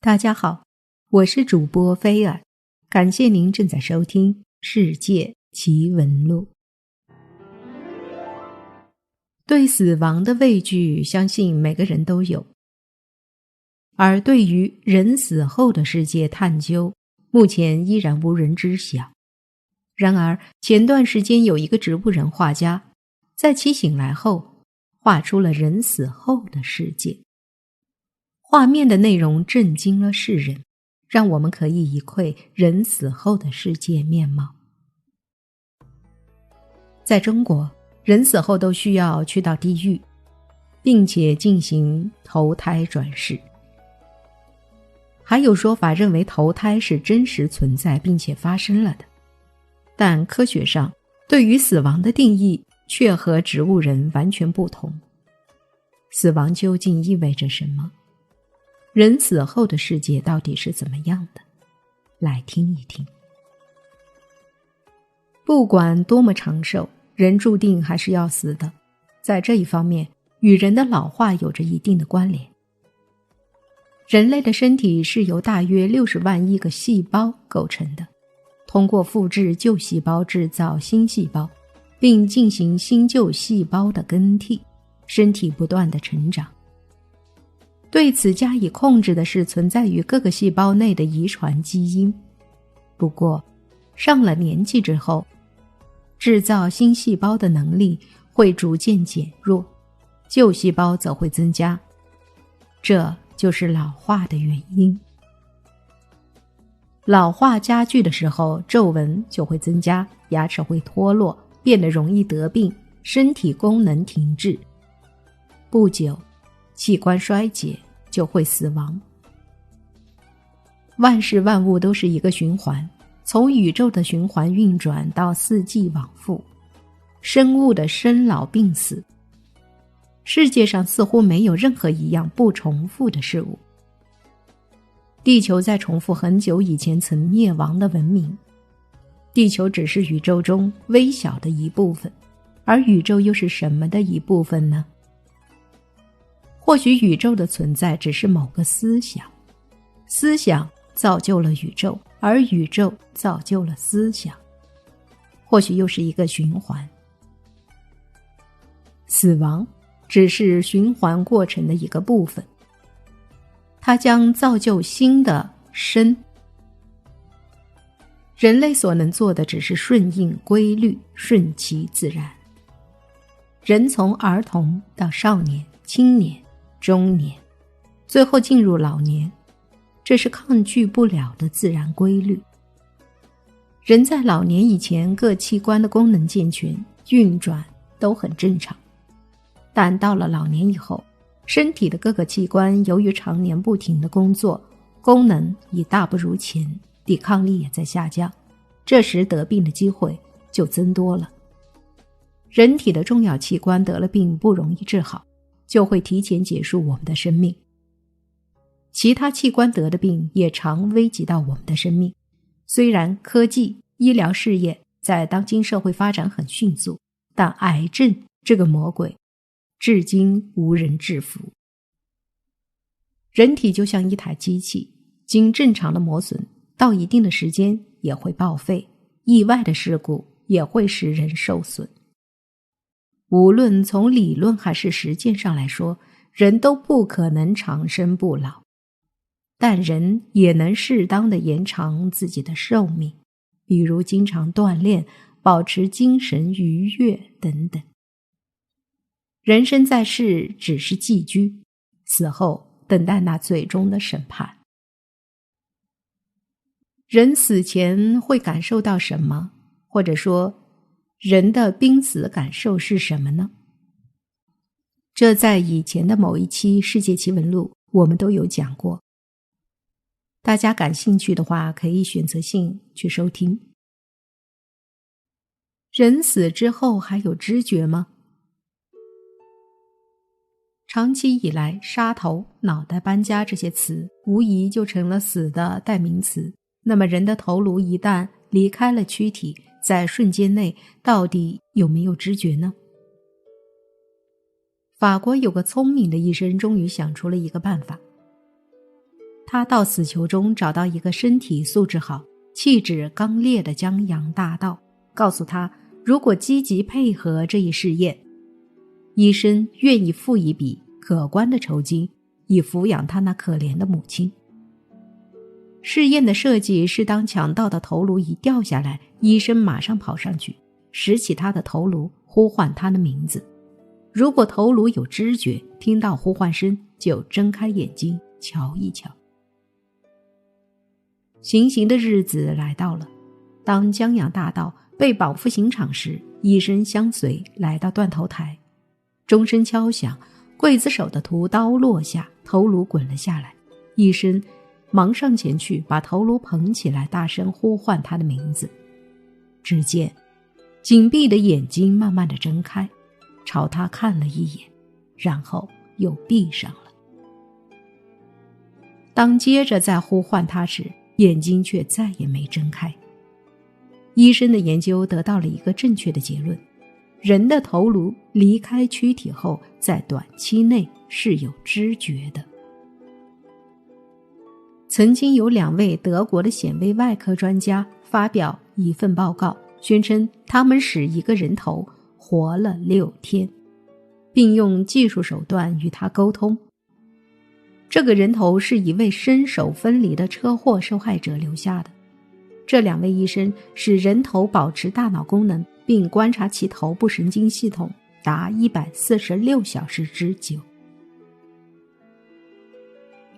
大家好，我是主播菲尔，感谢您正在收听《世界奇闻录》。对死亡的畏惧，相信每个人都有。而对于人死后的世界探究，目前依然无人知晓。然而，前段时间有一个植物人画家，在其醒来后，画出了人死后的世界。画面的内容震惊了世人，让我们可以一窥人死后的世界面貌。在中国，人死后都需要去到地狱，并且进行投胎转世。还有说法认为投胎是真实存在并且发生了的，但科学上对于死亡的定义却和植物人完全不同。死亡究竟意味着什么？人死后的世界到底是怎么样的？来听一听。不管多么长寿，人注定还是要死的，在这一方面，与人的老化有着一定的关联。人类的身体是由大约60万亿个细胞构成的，通过复制旧细胞制造新细胞，并进行新旧细胞的更替，身体不断的成长。对此加以控制的是存在于各个细胞内的遗传基因。不过，上了年纪之后，制造新细胞的能力会逐渐减弱，旧细胞则会增加，这就是老化的原因。老化加剧的时候，皱纹就会增加，牙齿会脱落，变得容易得病，身体功能停滞。不久，器官衰竭，就会死亡。万事万物都是一个循环，从宇宙的循环运转到四季往复，生物的生老病死。世界上似乎没有任何一样不重复的事物。地球在重复很久以前曾灭亡的文明。地球只是宇宙中微小的一部分，而宇宙又是什么的一部分呢？或许宇宙的存在只是某个思想，思想造就了宇宙，而宇宙造就了思想，或许又是一个循环。死亡只是循环过程的一个部分，它将造就新的生。人类所能做的只是顺应规律，顺其自然。人从儿童到少年、青年、中年，最后进入老年，这是抗拒不了的自然规律。人在老年以前，各器官的功能健全，运转都很正常。但到了老年以后，身体的各个器官由于常年不停的工作，功能已大不如前，抵抗力也在下降，这时得病的机会就增多了。人体的重要器官得了病不容易治好，就会提前结束我们的生命。其他器官得的病也常危及到我们的生命。虽然科技、医疗事业在当今社会发展很迅速，但癌症这个魔鬼至今无人制服。人体就像一台机器，经正常的磨损，到一定的时间也会报废，意外的事故也会使人受损。无论从理论还是实践上来说，人都不可能长生不老，但人也能适当的延长自己的寿命，比如经常锻炼，保持精神愉悦等等。人生在世只是寄居，死后等待那最终的审判。人死前会感受到什么？或者说，人的濒死感受是什么呢？这在以前的某一期《世界奇闻录》我们都有讲过，大家感兴趣的话可以选择性去收听。人死之后还有知觉吗？长期以来，杀头、脑袋搬家这些词无疑就成了死的代名词。那么人的头颅一旦离开了躯体，在瞬间内到底有没有知觉呢？法国有个聪明的医生终于想出了一个办法。他到死囚中找到一个身体素质好、气质刚烈的江洋大盗，告诉他如果积极配合这一试验，医生愿意付一笔可观的酬金，以抚养他那可怜的母亲。试验的设计是当强盗的头颅一掉下来，医生马上跑上去，拾起他的头颅，呼唤他的名字。如果头颅有知觉，听到呼唤声，就睁开眼睛瞧一瞧。行刑的日子来到了，当江洋大盗被绑赴刑场时，医生相随来到断头台，钟声敲响，刽子手的屠刀落下，头颅滚了下来，医生忙上前去把头颅捧起来，大声呼唤他的名字。只见紧闭的眼睛慢慢地睁开，朝他看了一眼，然后又闭上了。当接着再呼唤他时，眼睛却再也没睁开。医生的研究得到了一个正确的结论：人的头颅离开躯体后，在短期内是有知觉的。曾经有2位德国的显微外科专家发表一份报告，宣称他们使一个人头活了6天，并用技术手段与他沟通。这个人头是一位身手分离的车祸受害者留下的。这2位医生使人头保持大脑功能，并观察其头部神经系统达146小时之久。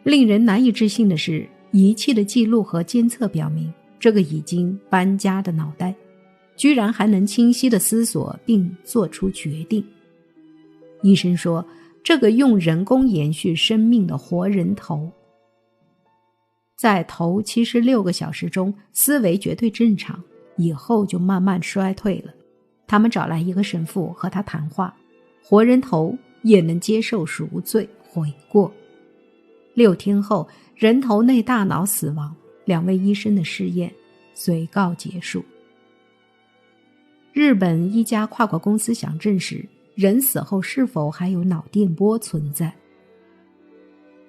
令人难以置信的是，仪器的记录和监测表明，这个已经搬家的脑袋居然还能清晰地思索并做出决定。医生说，这个用人工延续生命的活人头，在头76个小时中思维绝对正常，以后就慢慢衰退了。他们找来一个神父和他谈话，活人头也能接受赎罪悔过。6天后，人头内大脑死亡，2位医生的试验随告结束。日本一家跨国公司想证实人死后是否还有脑电波存在。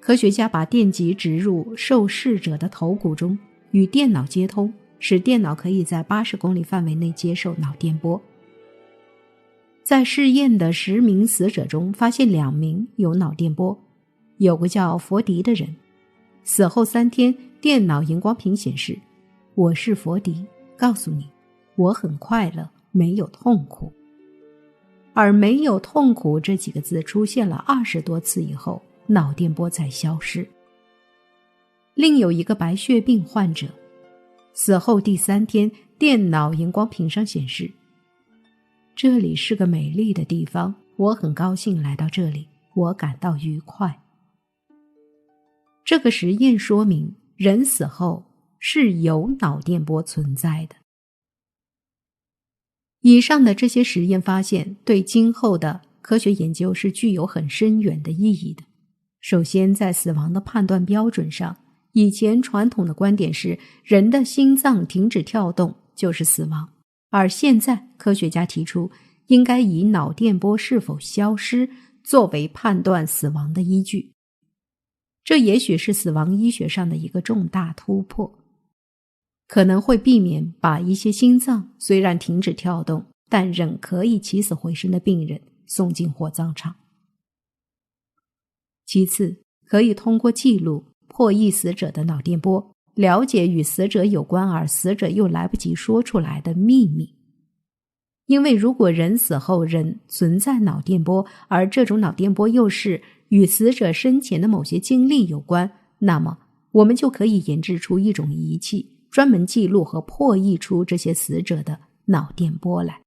科学家把电极植入受试者的头骨中，与电脑接通，使电脑可以在80公里范围内接受脑电波。在试验的10名死者中，发现2名有脑电波。有个叫佛迪的人，死后3天，电脑荧光屏显示：我是佛迪，告诉你，我很快乐，没有痛苦。而没有痛苦这几个字出现了20多次以后，脑电波才消失。另有一个白血病患者，死后第3天，电脑荧光屏上显示：这里是个美丽的地方，我很高兴来到这里，我感到愉快。这个实验说明，人死后是有脑电波存在的。以上的这些实验发现，对今后的科学研究是具有很深远的意义的。首先，在死亡的判断标准上，以前传统的观点是人的心脏停止跳动就是死亡，而现在科学家提出，应该以脑电波是否消失作为判断死亡的依据。这也许是死亡医学上的一个重大突破，可能会避免把一些心脏虽然停止跳动，但仍可以起死回生的病人送进火葬场。其次，可以通过记录破译死者的脑电波，了解与死者有关而死者又来不及说出来的秘密。因为如果人死后仍存在脑电波，而这种脑电波又是与死者生前的某些经历有关，那么我们就可以研制出一种仪器，专门记录和破译出这些死者的脑电波来。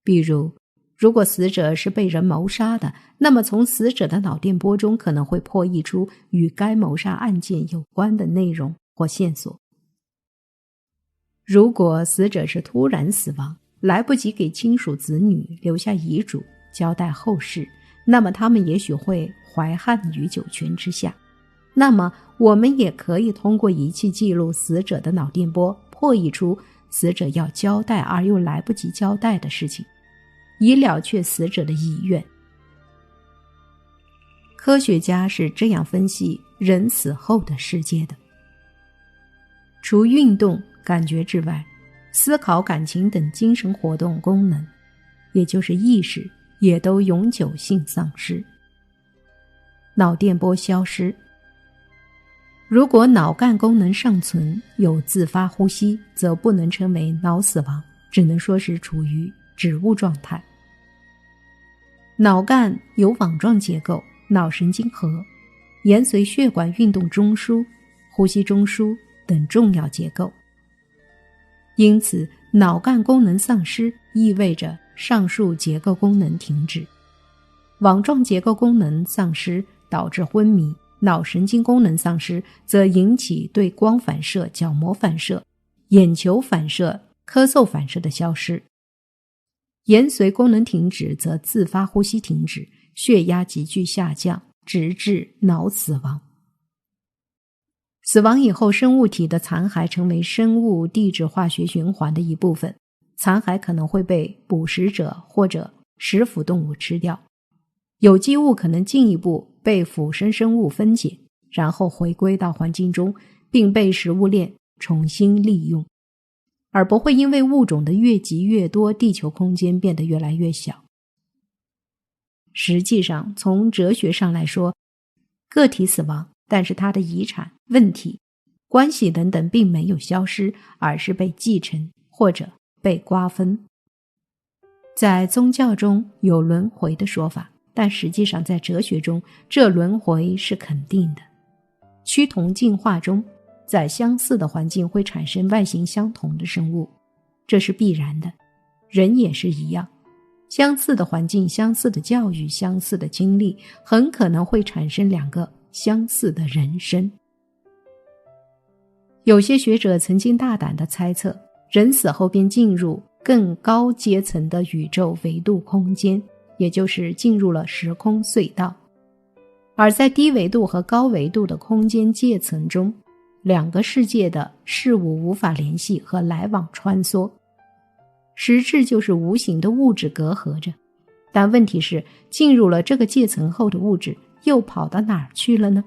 比如，如果死者是被人谋杀的，那么从死者的脑电波中可能会破译出与该谋杀案件有关的内容或线索。如果死者是突然死亡，来不及给亲属子女留下遗嘱，交代后事，那么他们也许会怀憾于九泉之下。那么我们也可以通过仪器记录死者的脑电波，破译出死者要交代而又来不及交代的事情，以了却死者的遗愿。科学家是这样分析人死后的世界的：除运动、感觉之外，思考、感情等精神活动功能，也就是意识，也都永久性丧失。脑电波消失。如果脑干功能尚存，有自发呼吸，则不能称为脑死亡，只能说是处于植物状态。脑干有网状结构、脑神经核、延髓血管运动中枢、呼吸中枢等重要结构。因此，脑干功能丧失意味着上述结构功能停止。网状结构功能丧失导致昏迷，脑神经功能丧失则引起对光反射、角膜反射、眼球反射、咳嗽反射的消失。延髓功能停止则自发呼吸停止，血压急剧下降，直至脑死亡。死亡以后，生物体的残骸成为生物地质化学循环的一部分，残骸可能会被捕食者或者食腐动物吃掉，有机物可能进一步被腐生生物分解，然后回归到环境中，并被食物链重新利用，而不会因为物种的越积越多，地球空间变得越来越小。实际上，从哲学上来说，个体死亡，但是它的遗产、问题、关系等等并没有消失，而是被继承或者被瓜分。在宗教中有轮回的说法，但实际上在哲学中，这轮回是肯定的。趋同进化中，在相似的环境会产生外形相同的生物，这是必然的。人也是一样，相似的环境、相似的教育、相似的经历，很可能会产生两个相似的人生。有些学者曾经大胆地猜测，人死后便进入更高阶层的宇宙维度空间，也就是进入了时空隧道。而在低维度和高维度的空间界层中，两个世界的事物无法联系和来往穿梭，实质就是无形的物质隔阂着。但问题是，进入了这个界层后的物质又跑到哪儿去了呢？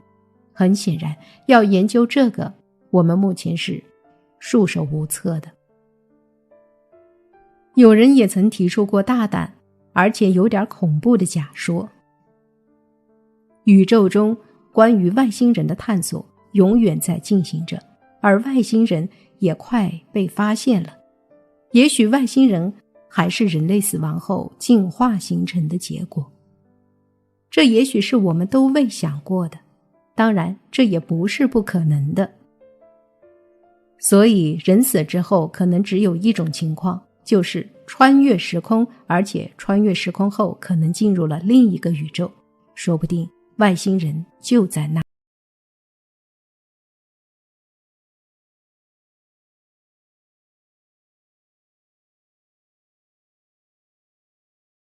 很显然，要研究这个，我们目前是束手无策的。有人也曾提出过大胆而且有点恐怖的假说，宇宙中关于外星人的探索永远在进行着，而外星人也快被发现了。也许外星人还是人类死亡后进化形成的结果，这也许是我们都未想过的，当然这也不是不可能的。所以人死之后可能只有一种情况，就是穿越时空，而且穿越时空后可能进入了另一个宇宙，说不定外星人就在那。